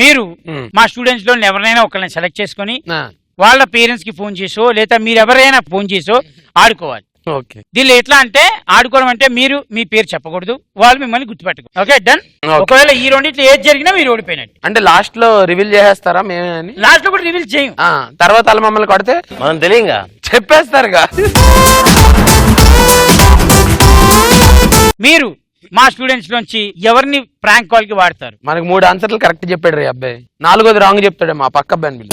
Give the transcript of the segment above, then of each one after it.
మీరు మా స్టూడెంట్స్ లో ఎవరినైనా ఒకరిని సెలెక్ట్ చేసుకుని వాళ్ళ పేరెంట్స్ కి ఫోన్ చేసో లేదా మీరు ఎవరైనా ఫోన్ చేసో ఆడుకోవాలి. దీనిలో ఎట్లా అంటే ఆడుకోవడం అంటే మీరు మీ పేరు చెప్పకూడదు, వాళ్ళు మిమ్మల్ని గుర్తుపెట్టకూడదు. Okay done. ఒకవేళ ఈ రెండింటిలో ఏది జరిగినా మీరు ఓడిపోయినట్టు. అంటే లాస్ట్ లో రివీల్ చేసేస్తారా? మేమే లాస్ట్ లో కూడా రివీల్ చేయం. తర్వాత అలా మమ్మల్ని కొడితే మనం తెలియంగా చెప్పేస్తారుగా. మీరు మా స్టూడెంట్స్ నుంచి ఎవరిని ప్రాంక్ కాల్ కి వాడతారు? మనకు 3 ఆన్సర్లు కరెక్ట్ చెప్పాడు రే అబ్బాయి, 4వది రాంగ్ చెప్తాడు మా పక్క అబ్బాయి.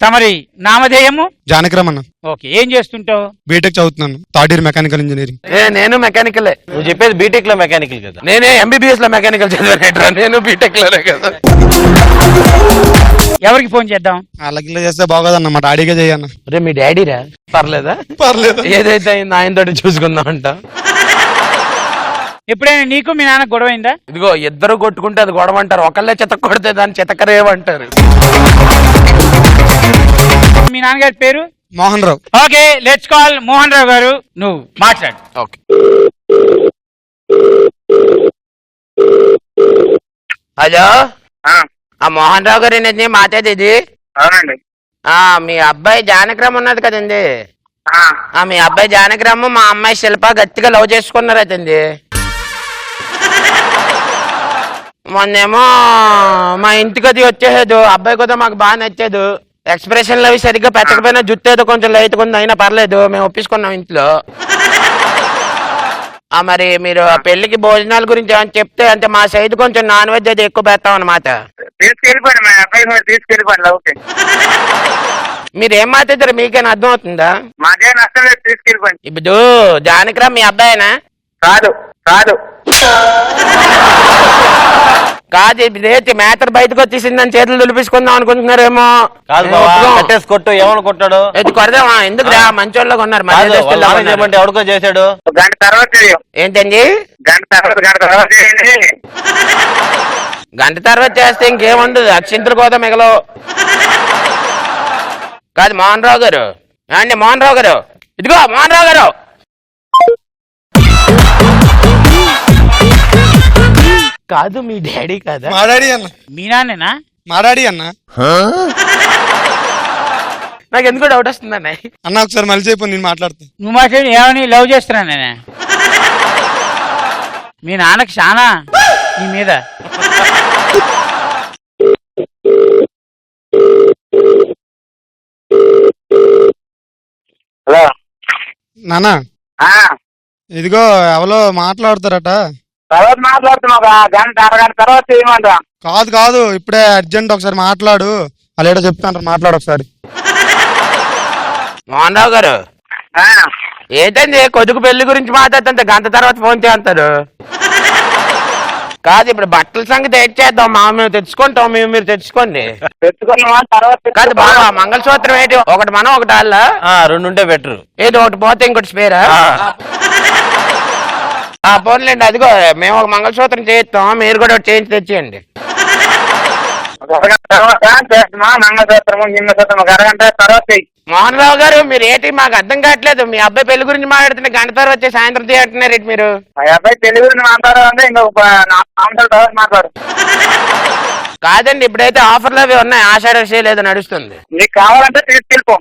తమరి నామధేయము? జానకిరామన్న. ఓకే, ఏం చేస్తుంటావు? బీటెక్ చదువుతున్నాను, థర్డ్ ఇయర్ మెకానికల్ ఇంజనీరింగ్. నేను మెకానికలే. నువ్వు చెప్పేది బీటెక్ లో మెకానికల్ కదా? నేనే ఎంబీబీఎస్ లో మెకానికల్ చదివాను, నేను బీటెక్ లోనే కదా. ఎవరికి ఫోన్ చేద్దాం? అలాగే చేస్తే బాగోదన్న, మా డాడీగా చేయన్న. రే మీ డాడీరా? పర్లేదా? పర్లేదు, ఏదైతే అయింది ఆయనతోటి చూసుకుందాం అంట. ఎప్పుడైనా నీకు మీ నాన్న గొడవ అయిందా? ఇదిగో ఇద్దరు కొట్టుకుంటే అది గొడవ అంటారు, ఒకళ్ళే చితక కొడితే దాన్ని చితకరేవంటారు. మీ నాన్నగారి పేరు? Mohan Rao. Okay, let's call Mohan Rao గారు, నువ్వు మాట్లాడు. ఓకే. హలో, మోహన్ రావు గారు ఏంటండి మాట్లాడేది? అవునండి. మీ అబ్బాయి జానకిరామ్ ఉన్నది కదండి, మీ అబ్బాయి జానకిరామ్ మా అమ్మాయి శిల్ప గట్టిగా లవ్ చేసుకున్నారైతండి. మొన్నేమో మా ఇంటికి అది వచ్చేసేదు, అబ్బాయి కూడా మాకు బాగా నచ్చేదు. ఎక్స్ప్రెషన్లు అవి సరిగ్గా పెట్టకపోయినా జుట్టు ఏదో కొంచెం లైట్ ఉంది, అయినా పర్లేదు, మేము ఒప్పించుకున్నాం ఇంట్లో. మరి మీరు ఆ పెళ్లికి భోజనాల గురించి ఏమైనా చెప్తే, అంటే మా సైడ్ కొంచెం నాన్ వెజ్ అది ఎక్కువ పెడతాం అన్నమాట. తీసుకెళ్ళిపోండి, మా అబ్బాయి తీసుకెళ్ళిపోండి. ఓకే, మీరు ఏం మాట్లాడారు మీకేనా అర్థం అవుతుందా? మాకేం నష్టం లేదు, తీసుకెళ్ళిపోండి. ఇప్పుడు జానకిరామ్ మీ అబ్బాయినా? కాదు కాదు కాదు, రేతి మ్యాటర్ బయటకు వచ్చేసిందని చేతులు దులిపించుకుందాం అనుకుంటున్నారేమో. కాదు బాబా, కట్టేసి కొట్టు, ఏమని కొట్టాడు? ఎత్తి కొడదామా? ఎందుకు రా, మంచోళ్ళగా ఉన్నారు. ఎవరికో చేశాడు. గంట తర్వాత ఏంటండి? గంట తర్వాత చేయండి. గంట తర్వాత చేస్తే ఇంకేముండదు, అక్షింతలు కోత మిగలవు. కాదు మోహన్ రావు గారు, అండి మోహన్ రావు గారు, ఇదిగో మోహన్ రావు గారు. కాదు మీ డాడీ కదా? మా డాడీ అన్న. మీ నాన్నేనా? మా డాడీ అన్న. నాకు ఎందుకు డౌట్ వస్తుంది అన్న, ఒకసారి మళ్ళీ చెప్పు, నేను మాట్లాడుతా. నువ్వు మాట్లాడి ఏమని లవ్ చేస్తున్నా నేనే? మీ నాన్నకి చాలా నీ మీద. హలో నానా, ఇదిగో ఎవరో మాట్లాడతారట. తర్వాత మాట్లాడుతున్నావు, గంట అరగంట తర్వాత చేయమంటా. కాదు కాదు, ఇప్పుడే అర్జెంట్, ఒకసారి మాట్లాడు. అలా చెప్తాను, మాట్లాడు ఒకసారి. మోహన్ రావు గారు, ఏంటండి కొడుకు పెళ్లి గురించి మాట్లాడుతుంటే గంట తర్వాత ఫోన్ చేస్తారు? కాదు, ఇప్పుడు బట్టల సంగతి ఏం చేద్దాం? మేము తెచ్చుకుంటాం, మీరు తెచ్చుకోండి. కాదు బాబా, మంగళసూత్రం ఏంటి? ఒకటి మనం ఒకటి వాళ్ళ? 2 ఉంటే బెటర్. ఏది ఒకటి పోతే ఇంకోటి స్పేరా? పోన్లేండి, అదిగో మేము ఒక మంగళసూత్రం చేయిస్తాం, మీరు కూడా ఒకటి చేయించి తెచ్చేయండి. మోహన్ రావు గారు, మీరు ఏంటి మాకు అర్థం కావట్లేదు. మీ అబ్బాయి పెళ్లి గురించి మాట్లాడుతున్న గంట తర్వాత వచ్చి సాయంత్రం చేస్తున్నారు ఏంటి మీరు? మా అబ్బాయి పెళ్లి గురించి మాట్లాడాలంటే ఇంకొక 4 తర్వాత మాట్లాడు. కాదండి, ఇప్పుడైతే ఆఫర్లు అవి ఉన్నాయి, ఆషాఢ సేల్ ఏదో నడుస్తుంది. నీకు కావాలంటే తీసుకెళ్ళిపో.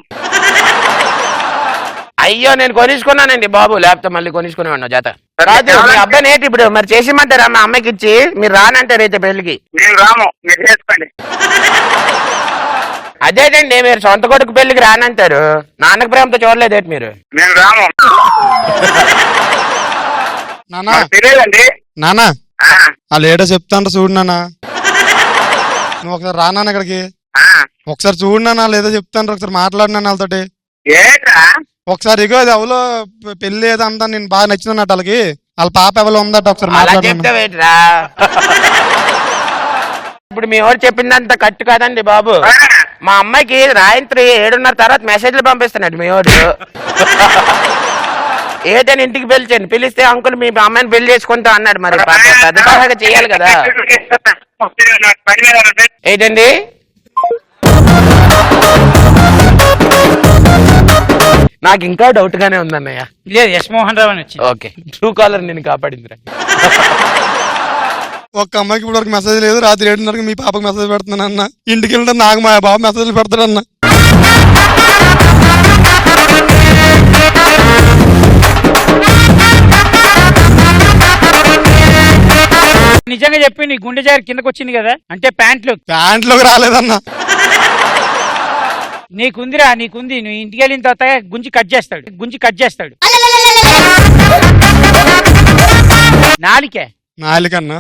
అయ్యో, నేను కొనిసుకున్నానండి బాబు, లేకపోతే మళ్ళీ కొనిసుకునేవాడినా జత. కాదు, మీ అబ్బాయి ఏంటి ఇప్పుడు మరి చేసిమంటారా మా అమ్మాయికి ఇచ్చి? మీరు రానంటారు అయితే పెళ్లికి? నేను రాము, మీరు చేసుకోండి. అదేనండి, మీరు సొంత కొడుకు పెళ్లికి రానంటారు, నాన్నకు ప్రేమతో చూడలేదేంటి మీరు? నేను రాము. నానా తెలియదండి. నానా, వాళ్ళు ఏడో చెప్తాను చూడు నాన్న. నువ్వు ఒకసారి రానా ఇక్కడికి, ఒకసారి చూడు నాన్న, లేదో చెప్తాను, ఒకసారి మాట్లాడినా వాళ్ళతోటి. ఒకసారి ఇగో అది ఎవరో పెళ్లి ఏదో అంతా నేను బాగా నచ్చినట్టు వాళ్ళకి, వాళ్ళ పాప ఎవరో ఉందట, ఒకసారి మాట్లాడరా. ఇప్పుడు మీ వాడు చెప్పిందంత కట్టు కాదండి బాబు. మా అమ్మాయికి రాత్రి 7:30 తర్వాత మెసేజ్లు పంపిస్తున్నాడు మీ వాడు. ఏదైనా ఇంటికి పిలిచండి, పిలిస్తే అంకుల్ మీ అమ్మాయిని పెళ్లి చేసుకుంటా అన్నాడు. మరి పెద్ద తరహాగా చేయాలి కదా. ఏంటండి? నాకు ఇంకా డౌట్ గానే ఉందన్నయ్య. లేదు, ఎస్ మోహన్ రావు అని వచ్చింది. ఓకే, ట్రూ కాలర్ నేను కాపాడిందిరా. ఒక్క అమ్మాయికి ఇప్పుడు వరకు మెసేజ్ లేదు. రాత్రి 7:30 మీ పాపకి మెసేజ్ పెడుతున్నాను అన్న. ఇంటికి వెళ్తే నాకు మా బాబు మెసేజ్లు పెడతాడన్న. నిజంగా చెప్పి నీ గుండె జారి కిందకు వచ్చింది కదా, అంటే ప్యాంట్లోకి రాలేదన్న. నీకుందిరా, నీకుంది. నువ్వు ఇంటికి వెళ్ళిన తర్వాత గుంజి కట్ చేస్తాడు. నాలికన్నా